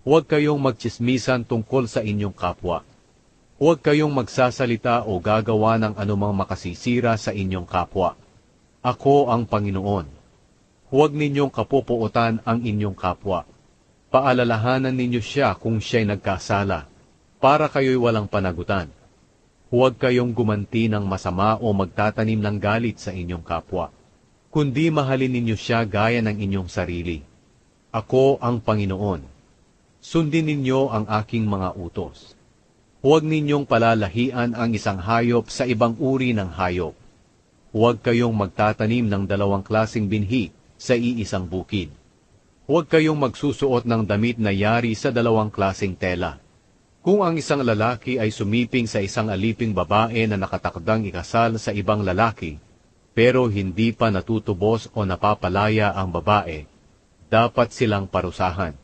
Huwag kayong magtsismisan tungkol sa inyong kapwa. Huwag kayong magsasalita o gagawa ng anumang makasisira sa inyong kapwa. Ako ang Panginoon. Huwag ninyong kapupuotan ang inyong kapwa. Paalalahanan ninyo siya kung siya'y nagkasala, para kayo'y walang panagutan. Huwag kayong gumanti ng masama o magtatanim ng galit sa inyong kapwa, kundi mahalin ninyo siya gaya ng inyong sarili. Ako ang Panginoon. Sundin ninyo ang aking mga utos. Huwag ninyong palalahian ang isang hayop sa ibang uri ng hayop. Huwag kayong magtatanim ng dalawang klaseng binhi sa iisang bukid. Huwag kayong magsusuot ng damit na yari sa dalawang klaseng tela. Kung ang isang lalaki ay sumiping sa isang aliping babae na nakatakdang ikasal sa ibang lalaki, pero hindi pa natutubos o napapalaya ang babae, dapat silang parusahan.